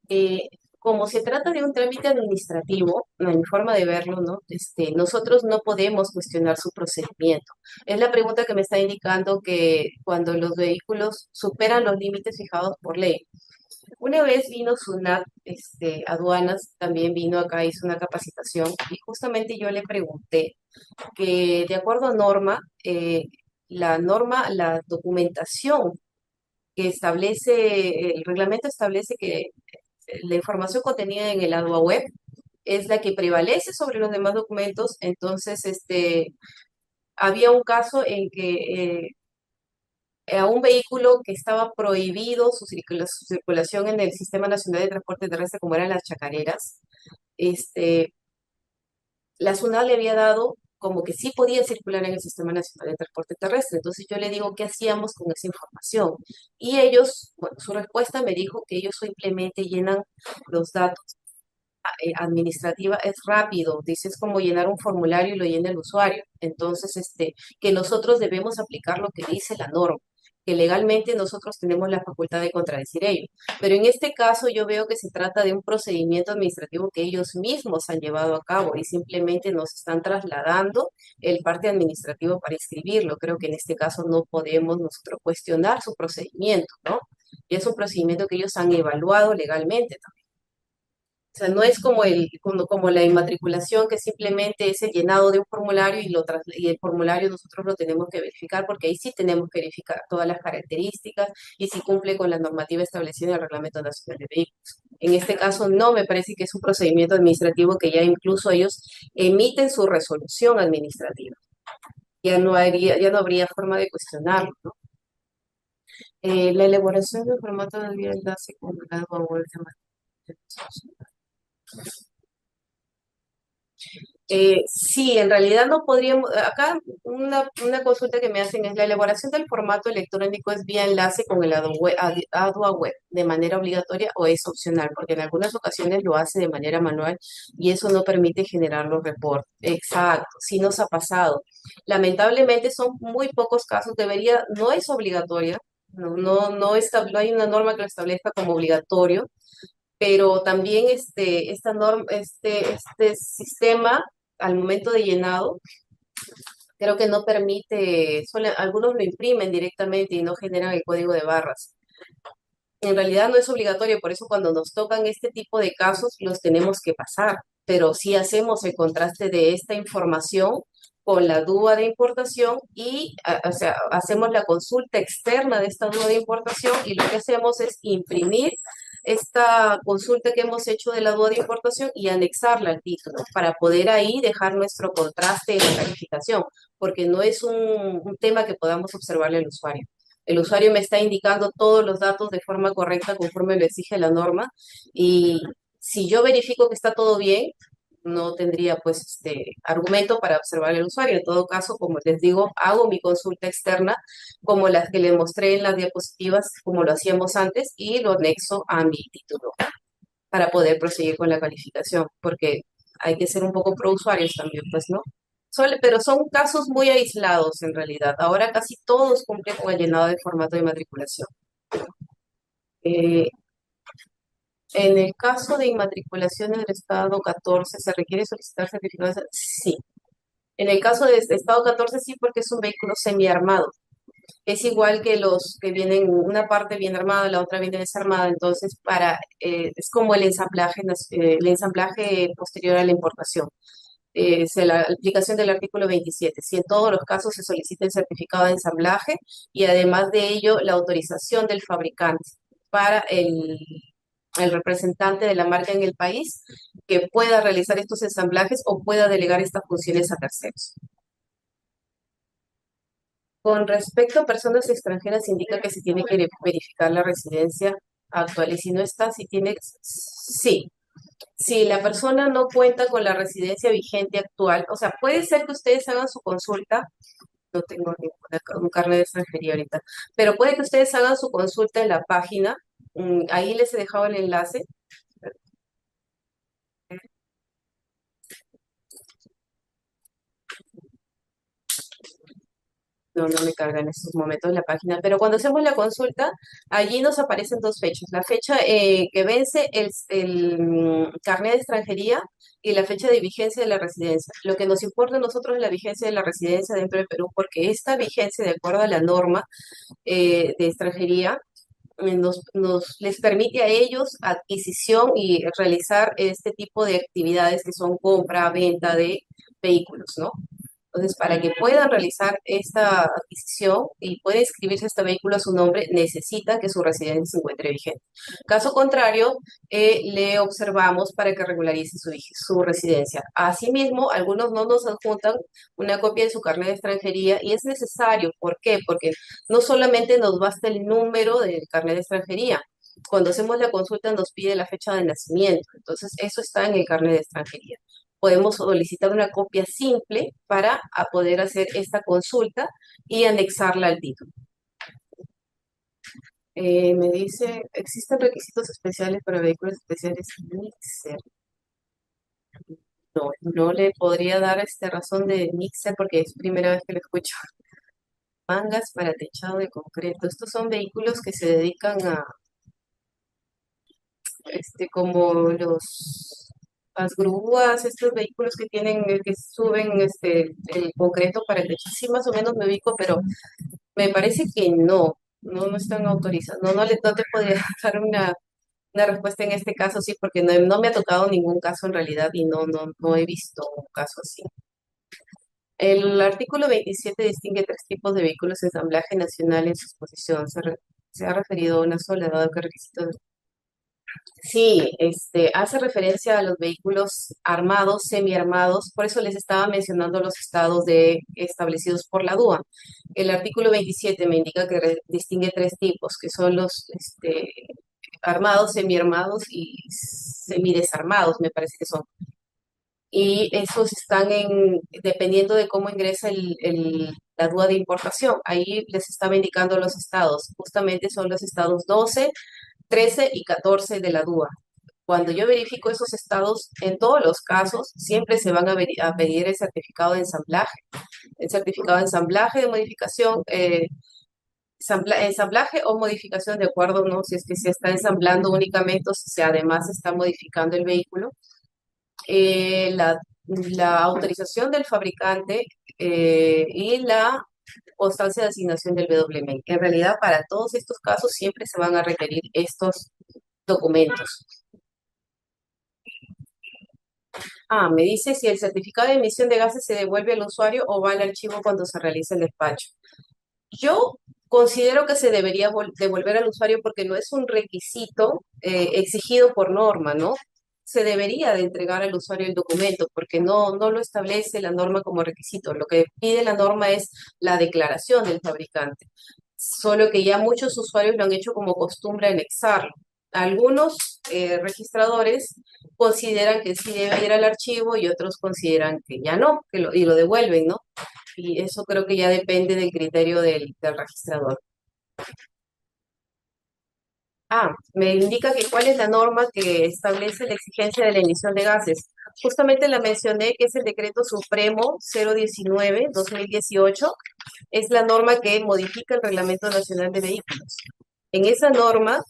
Eh, Como se trata de un trámite administrativo, a mi forma de verlo, ¿no? Nosotros no podemos cuestionar su procedimiento. Es la pregunta que me está indicando que cuando los vehículos superan los límites fijados por ley. Una vez vino SUNAT, aduanas, también vino acá, hizo una capacitación y justamente yo le pregunté que de acuerdo a norma, la documentación que establece, el reglamento establece que la información contenida en el ADUA web es la que prevalece sobre los demás documentos. Entonces, había un caso en que a un vehículo que estaba prohibido su circulación en el Sistema Nacional de Transporte Terrestre, como eran las chacareras, este, la SUNAT le había dado como que sí podía circular en el Sistema Nacional de Transporte Terrestre. Entonces yo le digo, ¿qué hacíamos con esa información? Y ellos, bueno, su respuesta me dijo que ellos simplemente llenan los datos administrativa, es rápido, dice, es como llenar un formulario y lo llena el usuario. Entonces, que nosotros debemos aplicar lo que dice la norma, que legalmente nosotros tenemos la facultad de contradecir ello. Pero en este caso yo veo que se trata de un procedimiento administrativo que ellos mismos han llevado a cabo y simplemente nos están trasladando el parte administrativo para inscribirlo. Creo que en este caso no podemos nosotros cuestionar su procedimiento, ¿no? Y es un procedimiento que ellos han evaluado legalmente. O sea, no es como la inmatriculación, que simplemente es el llenado de un formulario y el formulario nosotros lo tenemos que verificar, porque ahí sí tenemos que verificar todas las características y si cumple con la normativa establecida en el Reglamento Nacional de Vehículos. En este caso no me parece que es un procedimiento administrativo que ya incluso ellos emiten su resolución administrativa. Ya no habría forma de cuestionarlo, ¿no? La elaboración del formato de vía enlace con el a web de sí, en realidad no podríamos, acá una consulta que me hacen es la elaboración del formato electrónico es vía enlace con el ADUA web de manera obligatoria o es opcional, porque en algunas ocasiones lo hace de manera manual y eso no permite generar los reportes. Exacto, sí nos ha pasado. Lamentablemente son muy pocos casos, no es obligatoria, no hay una norma que lo establezca como obligatorio, pero también este sistema al momento de llenado creo que no permite, algunos lo imprimen directamente y no generan el código de barras. En realidad no es obligatorio, por eso cuando nos tocan este tipo de casos los tenemos que pasar, pero sí hacemos el contraste de esta información con la DUA de importación y, o sea, hacemos la consulta externa de esta DUA de importación y lo que hacemos es imprimir esta consulta que hemos hecho de la DUA de importación y anexarla al título para poder ahí dejar nuestro contraste en la calificación, porque no es un tema que podamos observarle al usuario. El usuario me está indicando todos los datos de forma correcta conforme lo exige la norma y si yo verifico que está todo bien, no tendría pues argumento para observar al usuario. En todo caso, como les digo, hago mi consulta externa como las que les mostré en las diapositivas, como lo hacíamos antes, y lo anexo a mi título para poder proseguir con la calificación, porque hay que ser un poco pro usuarios también, pues, ¿no? Pero son casos muy aislados en realidad. Ahora casi todos cumplen con el llenado de formato de matriculación. Eh, en el caso de inmatriculación en el estado 14, ¿se requiere solicitar certificado? Sí. En el caso de este estado 14, sí, porque es un vehículo semiarmado. Es igual que los que vienen, una parte viene armada, la otra viene desarmada, entonces es como el ensamblaje posterior a la importación. Es la aplicación del artículo 27. Si en todos los casos se solicita el certificado de ensamblaje y además de ello la autorización del fabricante para el representante de la marca en el país que pueda realizar estos ensamblajes o pueda delegar estas funciones a terceros. Con respecto a personas extranjeras, indica que se tiene que verificar la residencia actual y si no está, si tiene, sí. Si la persona no cuenta con la residencia vigente actual, o sea, puede ser que ustedes hagan su consulta, no tengo un carnet de extranjería ahorita, pero puede que ustedes hagan su consulta en la página, ahí les he dejado el enlace. No me carga en estos momentos la página, pero cuando hacemos la consulta, allí nos aparecen dos fechas. La fecha que vence el carnet de extranjería y la fecha de vigencia de la residencia. Lo que nos importa a nosotros es la vigencia de la residencia dentro del Perú, porque esta vigencia, de acuerdo a la norma de extranjería, les permite a ellos adquisición y realizar este tipo de actividades que son compra, venta de vehículos, ¿no? Entonces, para que puedan realizar esta adquisición y pueda inscribirse este vehículo a su nombre, necesitan que su residencia se encuentre vigente. Caso contrario, le observamos para que regularice su residencia. Asimismo, algunos no nos adjuntan una copia de su carnet de extranjería y es necesario. ¿Por qué? Porque no solamente nos basta el número del carnet de extranjería. Cuando hacemos la consulta nos pide la fecha de nacimiento. Entonces, eso está en el carnet de extranjería. Podemos solicitar una copia simple para poder hacer esta consulta y anexarla al título. Me dice, ¿existen requisitos especiales para vehículos especiales Mixer? No, no le podría dar razón de Mixer porque es primera vez que lo escucho. Mangas para techado de concreto. Estos son vehículos que se dedican a, como las grúas, estos vehículos que tienen, que suben el concreto para el techo. Sí, más o menos me ubico, pero me parece que no están autorizados. No te podría dar una respuesta en este caso, sí, porque no me ha tocado ningún caso en realidad y no he visto un caso así. El artículo 27 distingue tres tipos de vehículos de ensamblaje nacional en su exposición. Se ha referido a una sola, dado que requisito. Sí, hace referencia a los vehículos armados, semiarmados, por eso les estaba mencionando los estados establecidos por la DUA. El artículo 27 me indica que distingue tres tipos, que son los armados, semiarmados y semidesarmados, me parece que son. Y esos están dependiendo de cómo ingresa la DUA de importación. Ahí les estaba indicando los estados. Justamente son los estados 12, 13 y 14 de la DUA. Cuando yo verifico esos estados, en todos los casos, siempre se van a pedir el certificado de ensamblaje. El certificado de ensamblaje, de modificación, ensamblaje o modificación de acuerdo, ¿no? Si es que se está ensamblando únicamente o si se además está modificando el vehículo. La autorización del fabricante y la constancia de asignación del BWM. En realidad, para todos estos casos siempre se van a requerir estos documentos. Me dice si el certificado de emisión de gases se devuelve al usuario o va al archivo cuando se realiza el despacho. Yo considero que se debería devolver al usuario porque no es un requisito exigido por norma, ¿no? Se debería de entregar al usuario el documento porque no lo establece la norma como requisito. Lo que pide la norma es la declaración del fabricante. Solo que ya muchos usuarios lo han hecho como costumbre anexarlo. Algunos registradores consideran que sí debe ir al archivo y otros consideran que ya no, y lo devuelven, ¿no? Y eso creo que ya depende del criterio del registrador. Me indica que cuál es la norma que establece la exigencia de la emisión de gases. Justamente la mencioné, que es el Decreto Supremo 019-2018. Es la norma que modifica el Reglamento Nacional de Vehículos. En esa norma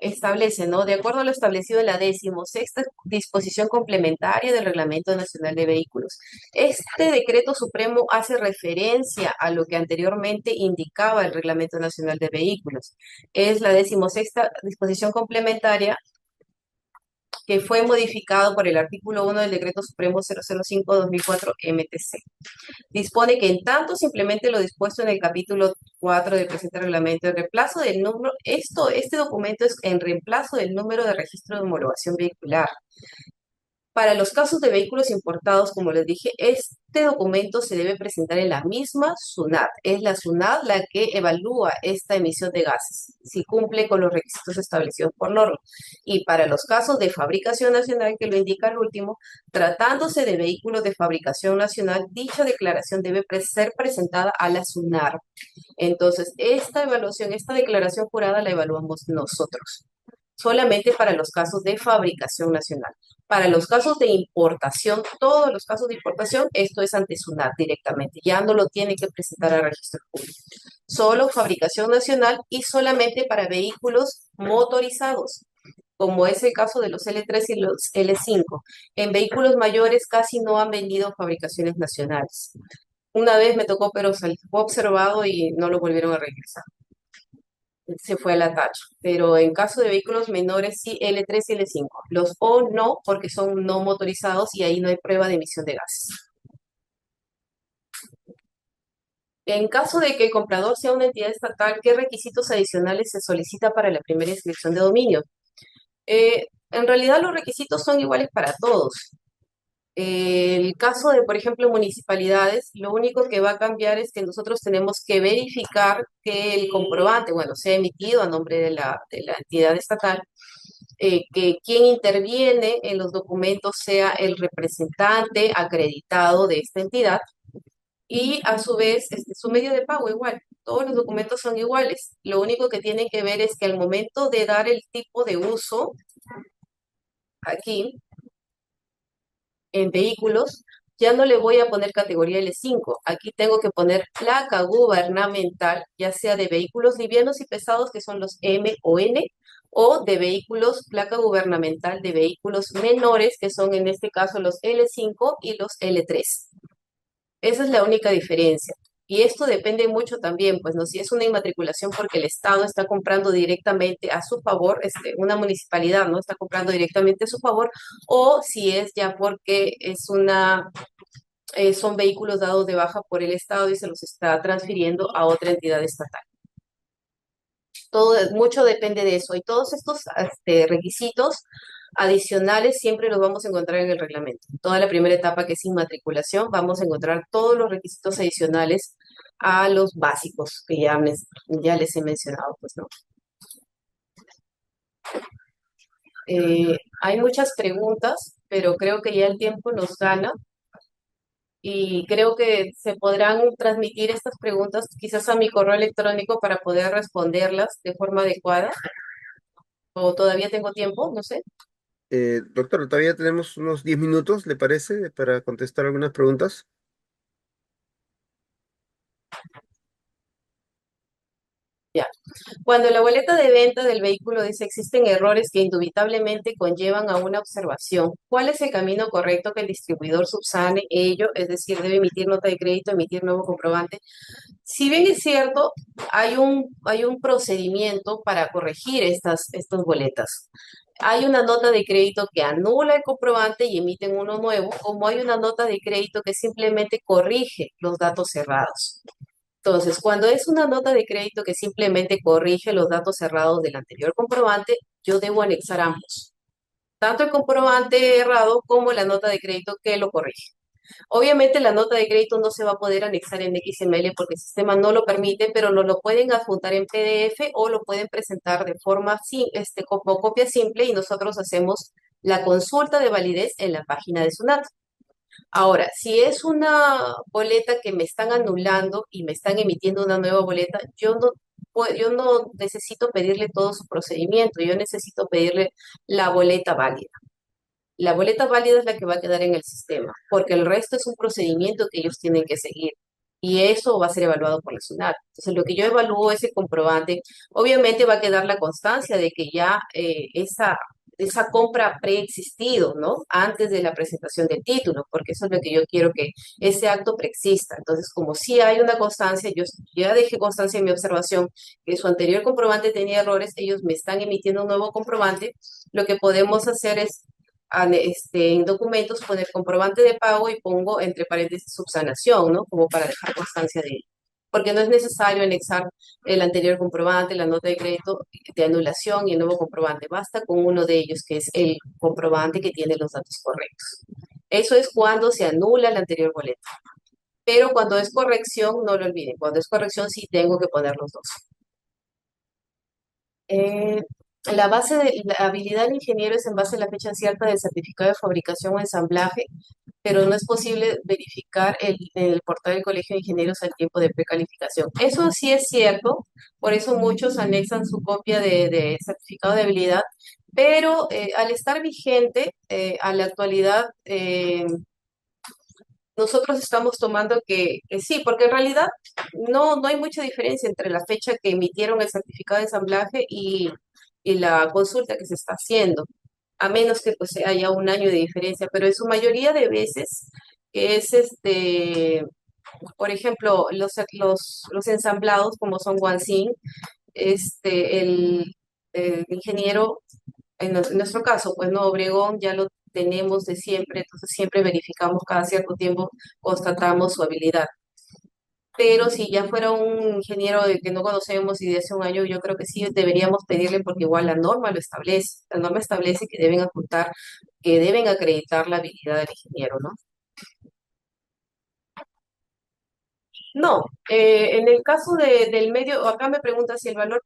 establece, ¿no? De acuerdo a lo establecido en la 16ª disposición complementaria del Reglamento Nacional de Vehículos. Este decreto supremo hace referencia a lo que anteriormente indicaba el Reglamento Nacional de Vehículos. Es la 16ª disposición complementaria que fue modificado por el artículo 1 del Decreto Supremo 005-2004 MTC. Dispone que en tanto se implemente lo dispuesto en el capítulo 4 del presente reglamento, el reemplazo del número, este documento es en reemplazo del número de registro de homologación vehicular. Para los casos de vehículos importados, como les dije, este documento se debe presentar en la misma SUNAT. Es la SUNAT la que evalúa esta emisión de gases, si cumple con los requisitos establecidos por norma. Y para los casos de fabricación nacional, que lo indica el último, tratándose de vehículos de fabricación nacional, dicha declaración debe ser presentada a la SUNAR. Entonces, esta evaluación, esta declaración jurada la evaluamos nosotros solamente para los casos de fabricación nacional. Para los casos de importación, todos los casos de importación, esto es ante SUNAT directamente, ya no lo tiene que presentar a registro público. Solo fabricación nacional y solamente para vehículos motorizados, como es el caso de los L3 y los L5. En vehículos mayores casi no han vendido fabricaciones nacionales. Una vez me tocó, pero fue observado y no lo volvieron a regresar. Se fue a la tacha. Pero en caso de vehículos menores, sí, L3 y L5. Los O no, porque son no motorizados y ahí no hay prueba de emisión de gases. En caso de que el comprador sea una entidad estatal, ¿qué requisitos adicionales se solicita para la primera inscripción de dominio? En realidad los requisitos son iguales para todos. El caso de, por ejemplo, municipalidades, lo único que va a cambiar es que nosotros tenemos que verificar que el comprobante, bueno, sea emitido a nombre de la entidad estatal, que quien interviene en los documentos sea el representante acreditado de esta entidad y a su vez su medio de pago igual. Todos los documentos son iguales. Lo único que tienen que ver es que al momento de dar el tipo de uso, aquí, en vehículos, ya no le voy a poner categoría L5. Aquí tengo que poner placa gubernamental, ya sea de vehículos livianos y pesados, que son los M o N, o de vehículos, placa gubernamental de vehículos menores, que son en este caso los L5 y los L3. Esa es la única diferencia. Y esto depende mucho también, pues, ¿no? Si es una inmatriculación porque el Estado está comprando directamente a su favor, una municipalidad, ¿no? Está comprando directamente a su favor, o si es ya porque son vehículos dados de baja por el Estado y se los está transfiriendo a otra entidad estatal. Mucho depende de eso. Y todos estos requisitos adicionales siempre los vamos a encontrar en el reglamento. Toda la primera etapa, que es inmatriculación, vamos a encontrar todos los requisitos adicionales a los básicos que ya les he mencionado, pues, ¿no? Hay muchas preguntas, pero creo que ya el tiempo nos gana y creo que se podrán transmitir estas preguntas quizás a mi correo electrónico para poder responderlas de forma adecuada. ¿O todavía tengo tiempo? No sé. Doctor, todavía tenemos unos 10 minutos, ¿le parece, para contestar algunas preguntas? Ya. Cuando la boleta de venta del vehículo dice existen errores que indubitablemente conllevan a una observación, ¿cuál es el camino correcto que el distribuidor subsane ello? Es decir, debe emitir nota de crédito, emitir nuevo comprobante. Si bien es cierto, hay un procedimiento para corregir estas boletas. Hay una nota de crédito que anula el comprobante y emiten uno nuevo, como hay una nota de crédito que simplemente corrige los datos cerrados. Entonces, cuando es una nota de crédito que simplemente corrige los datos cerrados del anterior comprobante, yo debo anexar ambos, tanto el comprobante errado como la nota de crédito que lo corrige. Obviamente la nota de crédito no se va a poder anexar en XML porque el sistema no lo permite, pero no lo pueden adjuntar en PDF o lo pueden presentar de forma como copia simple y nosotros hacemos la consulta de validez en la página de SUNAT. Ahora, si es una boleta que me están anulando y me están emitiendo una nueva boleta, yo no necesito pedirle todo su procedimiento, yo necesito pedirle la boleta válida. La boleta válida es la que va a quedar en el sistema, porque el resto es un procedimiento que ellos tienen que seguir. Y eso va a ser evaluado por la SUNAT. Entonces, lo que yo evalúo es el comprobante. Obviamente va a quedar la constancia de que ya esa compra ha preexistido, ¿no? Antes de la presentación del título, porque eso es lo que yo quiero, que ese acto preexista. Entonces, como sí hay una constancia, yo ya dejé constancia en mi observación que su anterior comprobante tenía errores, ellos me están emitiendo un nuevo comprobante. Lo que podemos hacer es en documentos poner comprobante de pago y pongo entre paréntesis subsanación, ¿no? Como para dejar constancia de ello. Porque no es necesario anexar el anterior comprobante, la nota de crédito de anulación y el nuevo comprobante. Basta con uno de ellos, que es el comprobante que tiene los datos correctos. Eso es cuando se anula la anterior boleta. Pero cuando es corrección, no lo olviden. Cuando es corrección, sí tengo que poner los dos. Eh, la base de la habilidad del ingeniero es en base a la fecha cierta del certificado de fabricación o ensamblaje, pero no es posible verificar en el portal del Colegio de Ingenieros al tiempo de precalificación. Eso sí es cierto, por eso muchos anexan su copia de certificado de habilidad, pero al estar vigente, a la actualidad, nosotros estamos tomando que sí, porque en realidad no hay mucha diferencia entre la fecha que emitieron el certificado de ensamblaje y la consulta que se está haciendo, a menos que pues haya un año de diferencia, pero en su mayoría de veces es por ejemplo, los ensamblados como son Wansin, el ingeniero, en nuestro caso, pues no, Obregón ya lo tenemos de siempre, entonces siempre verificamos cada cierto tiempo, constatamos su habilidad. Pero si ya fuera un ingeniero de que no conocemos y de hace un año, yo creo que sí deberíamos pedirle porque igual la norma lo establece. La norma establece que deben apuntar, que deben acreditar la habilidad del ingeniero, ¿no? No, en el caso del medio, acá me pregunta si el valor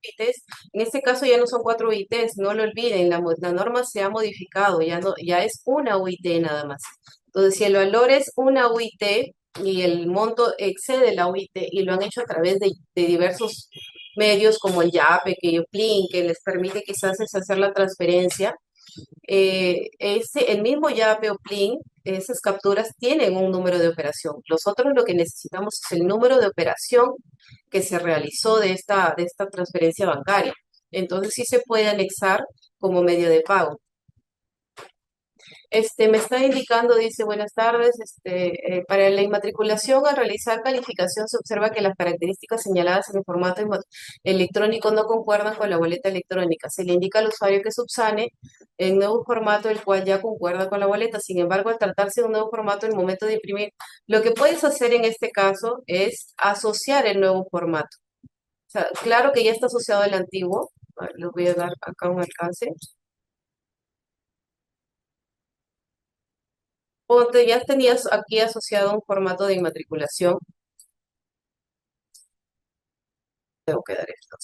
ITs, en este caso ya no son 4 UITs, no lo olviden, la norma se ha modificado, ya no, ya es una UIT nada más. Entonces, si el valor es una UIT y el monto excede la UIT y lo han hecho a través de diversos medios como el YAPE, que Yoplin, que les permite quizás hacer la transferencia, el mismo Yape o Plin, esas capturas tienen un número de operación. Nosotros lo que necesitamos es el número de operación que se realizó de esta transferencia bancaria. Entonces sí se puede anexar como medio de pago. Me está indicando, dice, buenas tardes, para la inmatriculación al realizar calificación se observa que las características señaladas en el formato electrónico no concuerdan con la boleta electrónica. Se le indica al usuario que subsane el nuevo formato, el cual ya concuerda con la boleta. Sin embargo, al tratarse de un nuevo formato, en el momento de imprimir, lo que puedes hacer en este caso es asociar el nuevo formato. O sea, claro que ya está asociado al antiguo. A ver, les voy a dar acá un alcance. Ponte, ya tenías aquí asociado un formato de inmatriculación. Tengo que dar esto.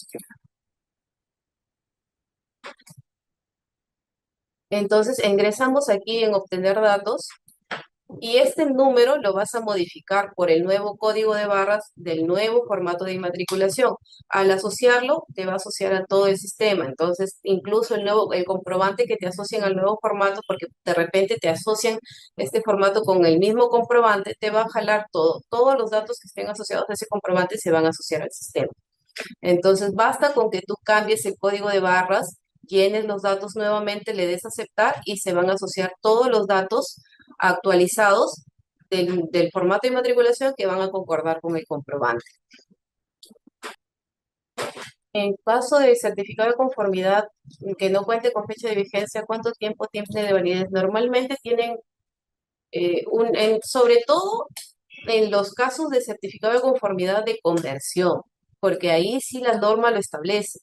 Entonces, ingresamos aquí en obtener datos y este número lo vas a modificar por el nuevo código de barras del nuevo formato de inmatriculación. Al asociarlo, te va a asociar a todo el sistema. Entonces, incluso el comprobante que te asocian al nuevo formato, porque de repente te asocian este formato con el mismo comprobante, te va a jalar todo. Todos los datos que estén asociados a ese comprobante se van a asociar al sistema. Entonces, basta con que tú cambies el código de barras, llenes los datos nuevamente, le des a aceptar y se van a asociar todos los datos actualizados del formato de matriculación que van a concordar con el comprobante. En caso de certificado de conformidad que no cuente con fecha de vigencia, ¿cuánto tiempo tiene de validez? Normalmente tienen, sobre todo en los casos de certificado de conformidad de conversión, porque ahí sí la norma lo establece.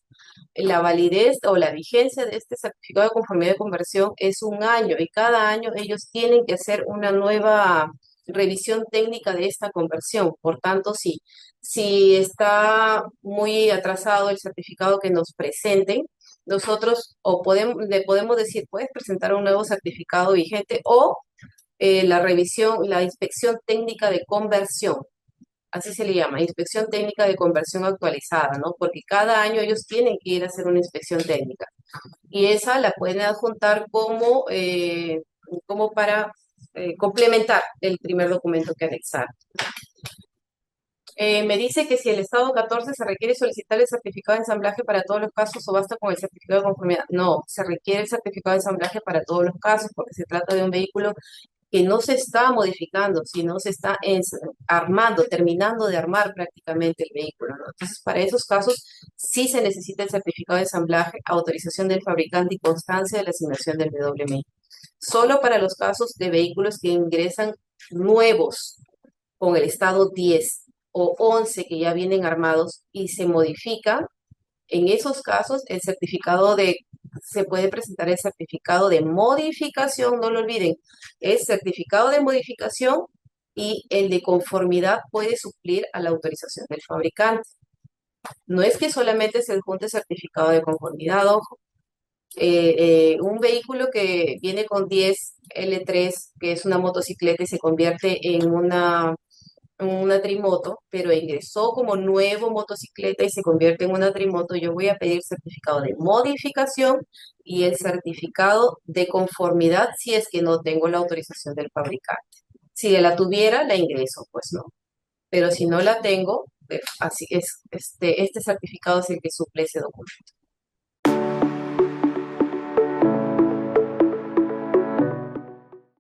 La validez o la vigencia de este certificado de conformidad de conversión es un año y cada año ellos tienen que hacer una nueva revisión técnica de esta conversión. Por tanto, si está muy atrasado el certificado que nos presenten, nosotros le podemos decir, puedes presentar un nuevo certificado vigente o la revisión, la inspección técnica de conversión. Así se le llama, inspección técnica de conversión actualizada, ¿no? Porque cada año ellos tienen que ir a hacer una inspección técnica. Y esa la pueden adjuntar como para complementar el primer documento que anexar. Me dice que si el estado 14 se requiere solicitar el certificado de ensamblaje para todos los casos o basta con el certificado de conformidad. No, se requiere el certificado de ensamblaje para todos los casos porque se trata de un vehículo que no se está modificando, sino se está armando, terminando de armar prácticamente el vehículo, ¿no? Entonces, para esos casos sí se necesita el certificado de ensamblaje, autorización del fabricante y constancia de la asignación del WMI. Solo para los casos de vehículos que ingresan nuevos con el estado 10 o 11 que ya vienen armados y se modifican, en esos casos se puede presentar el certificado de modificación, no lo olviden, es certificado de modificación y el de conformidad puede suplir a la autorización del fabricante. No es que solamente se adjunte certificado de conformidad, ojo. Un vehículo que viene con 10 L3, que es una motocicleta y se convierte en una trimoto, pero ingresó como nuevo motocicleta y se convierte en una trimoto, yo voy a pedir certificado de modificación y el certificado de conformidad si es que no tengo la autorización del fabricante. Si la tuviera, la ingreso, pues no. Pero si no la tengo, así es, este certificado es el que suple ese documento.